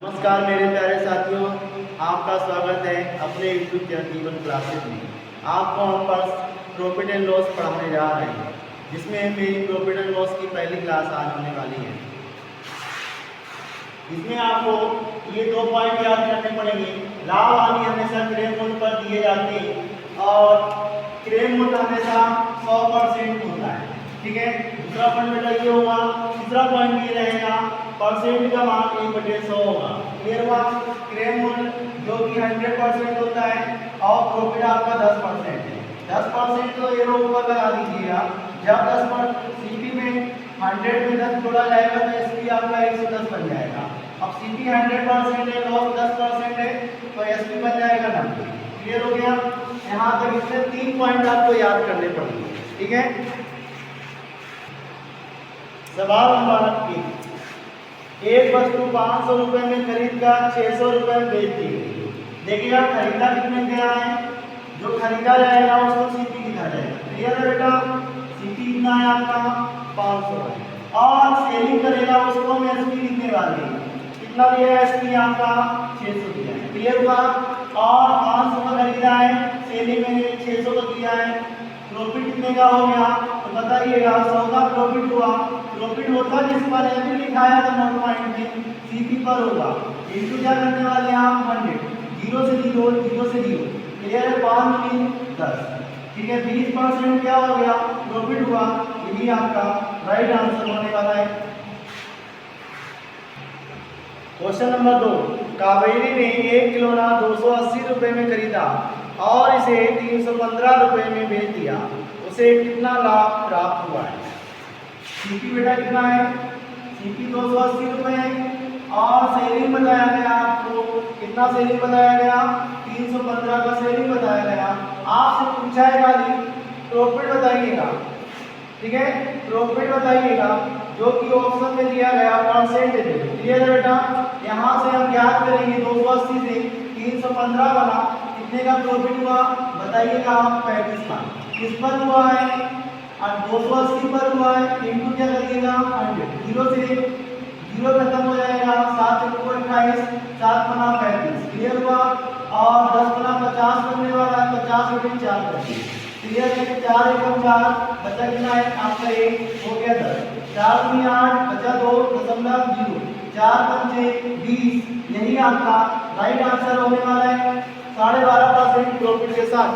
नमस्कार मेरे प्यारे साथियों, आपका स्वागत है अपने यूट्यूब चैनल जीवन क्लासेस में। आपको हम पर प्रॉफिट एंड लॉस पढ़ाने जा रहे हैं, जिसमें मेरी प्रॉफिट एंड लॉस की पहली क्लास आज होने वाली है। इसमें आपको ये 2 पॉइंट याद करने पड़ेंगे। लाभ हानि हमेशा क्रय मूल्य पर दिए जाते हैं और क्रय मूल्य हमेशा 100% होता है। ठीक है, दूसरा पॉइंट बेटा ये होगा। तीसरा पॉइंट ये रहेगा, परसेंट का मान 1/100 होगा। क्लियर हुआ? क्रय मूल्य जो कि 100% होता है और प्रॉफिट आपका 10% है। 10% तो एरो ऊपर लगा दीजिएगा। जब 10% सीपी में 100 में 10 जोड़ा जाएगा तो एसपी आपका 110 बन जाएगा। अब सीपी 100% है, लॉस 10% है, तो एसपी बन जाएगा 90। क्लियर हो गया? यहाँ तक इसमें 3 पॉइंट आपको याद करने पड़ेंगे। ठीक है, सवाल नंबर 1। एक वस्तु 500 रुपए में खरीद कर 600 रुपए में बेच दी गई। देखिएगा खरीदा कितने गया है, जो खरीदा जाएगा उसको सीपी लिखा जाएगा। क्लियर है बेटा? सीपी कितना है आपका 500 है और सेलिंग करेगा उसको हम एसपी लिखने वाले हैं। कितना दिया है एसपी आपका 600 दिया है। क्लियर हुआ? और 500 का खरीदा है, सेलिंग में 600 का दिया है। प्रॉफिट कितने का हो गया तो बताइएगा। 100 का प्रॉफिट हुआ। प्रॉफिट होता जिस पर एबी लिखाया था नोट पॉइंट में, सीपी पर होगा। इनटू क्या करने वाले हैं आप 100, 0 से 0, 0 से 0। क्लियर है? 5 दूनी 10। ठीक है, 20% क्या हो गया प्रॉफिट हुआ। यही आपका राइट आंसर होने वाला है। Question number 2। कावेरी ने 1 खिलौना 280 रुपए में खरीदा और इसे 315 रुपए में बेच दिया। उसे कितना लाभ प्राप्त हुआ है? सीपी बेटा कितना है? सीपी 280 रुपए है और सेलिंग बताया गया आपको। कितना सेलिंग बताया गया? 315 का सेलिंग बताया गया। आपसे पूछा है खाली प्रॉफिट बताइएगा। ठीक है, प्रॉफिट बताइएगा जो कि ऑप्शन में दिया गया परसेंटेज। क्लियर है बेटा? यहाँ से हम ज्ञात करेंगे 280 से 315 बना, कितने का प्रॉफिट हुआ बताइएगा आप? 35 का। किस पर हुआ है? 280 पर हुआ है। इनटू क्या करिएगा 100, 0 से 0 खत्म हो जाएगा। 7 × 28, 7 बना 35। क्लियर हुआ? और 10 बना 50 बनने वाला है, 50/4 करिए। क्लियर है? 4 × 4 बचा कितना है आपका 1 हो गया 10। 4 दूनी 8 बचा 2.0, 4 पंचे 20। यही आपका राइट आंसर होने वाला है 12.5% प्रॉफिट के साथ।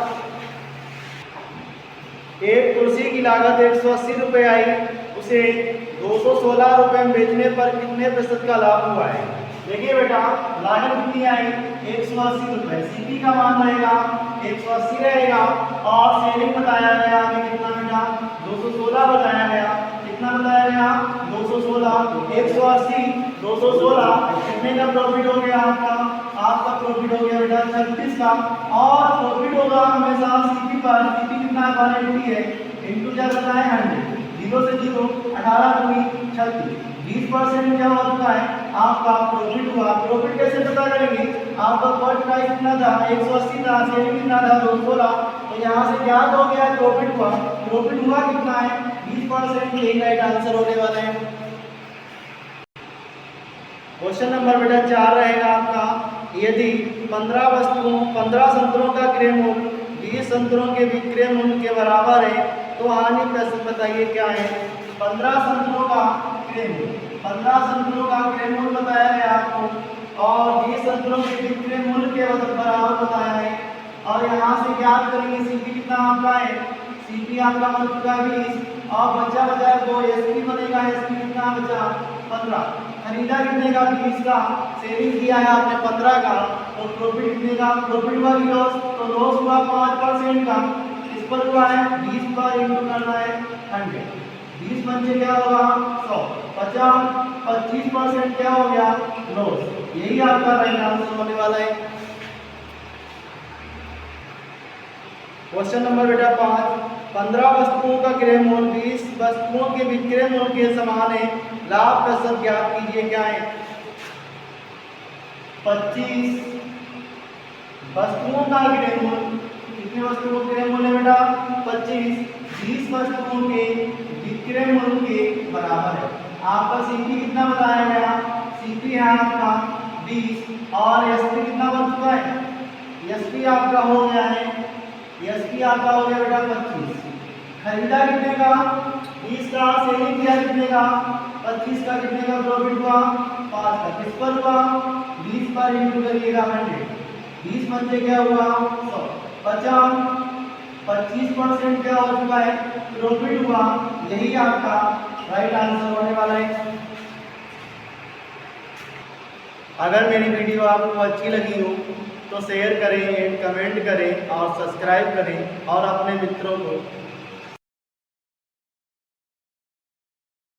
एक कुर्सी की लागत 180 रुपये आई, उसे 216 रुपये में बेचने पर कितने प्रतिशत का लाभ हुआ है? देखिए बेटा, लागत कितनी आई 180 रुपये। सीपी का मान रहेगा 180 रहेगा और सेलिंग बताया गया हमें कितना बेटा 216 बताया गया। कितना बताया गया 216। 180 216 कितने का प्रॉफिट हो गया आपका? आपका प्रॉफिट हो गया बेटा 36 का। और प्रॉफिट होगा हमेशा सीपी पर। सीपी कितना 180 है, इनटू क्या करना है 100, 0 से 0, 18 दूनी 36। 20% क्या हो चुका है आपका प्रॉफिट हुआ। प्रॉफिट कैसे पता करेंगे? आपका फर्स्ट प्राइस कितना था 180 था, सेलिंग कितना था 216, तो यहाँ से ज्ञात हो गया प्रॉफिट हुआ। प्रॉफिट हुआ कितना है 20%। यही राइट आंसर होने वाला है। क्वेश्चन नंबर बेटा 4 रहेगा आपका। यदि 15 संतरों का क्रय मूल्य 20 संतरों के विक्रय मूल्य के बराबर है तो हानि प्रश्न बताइए क्या है? 15 संतरों का क्रय मूल्य, 15 संतरों का क्रय मूल्य बताया है आपको और 20 संतरों के विक्रय मूल्य के बराबर बताया है। और यहाँ से ज्ञात करेंगे सीपी कितना आपका है। सीपी आपका बन चुका है 20 और बचा 2। एसपी बनेगा, एसपी कितना बचा 15। खरीदा कितने का 20 का, सेलिंग किया है आपने 15 का, तो प्रॉफिट कितने का? प्रॉफिट हुआ कि लॉस? तो लॉस हुआ 5% का। इस पर हुआ है 20 पर इनटू करना है 100। 20 पंचे क्या होगा 100, 25% क्या हो गया लॉस। यही आपका राइट आंसर होने वाला है। क्वेश्चन नंबर बेटा 5। 15 वस्तुओं का क्रय मूल्य 20 वस्तुओं के विक्रय मूल्य के समान है। लाभ प्रतिशत ज्ञात कीजिए क्या है? 25 वस्तुओं का क्रय मूल्य, कितने वस्तुओं का क्रय मूल्य बेटा 25, 20 वस्तुओं के विक्रय मूल्य के बराबर है। आपका सीपी कितना बताया गया? सीपी है आपका 20 और एसपी कितना बन चुका है? एसपी आपका हो गया है, एसपी आपका हो गया बेटा 25। खरीदा कितने का? 20 का। सेलिंग किया कितने का? 25 का। कितने का प्रॉफिट हुआ? 5 का। किस पर हुआ? 20 पर इंटू करिएगा 100। 20 बच्चे क्या हुआ? 100। बचा 25% क्या हो चुका है? प्रॉफिट हुआ। यही आपका राइट आंसर होने वाला है। अगर मेरी वीडियो आपको अच्छी लगी हो तो शेयर करें, कमेंट करें और सब्सक्राइब करें और अपने मित्रों को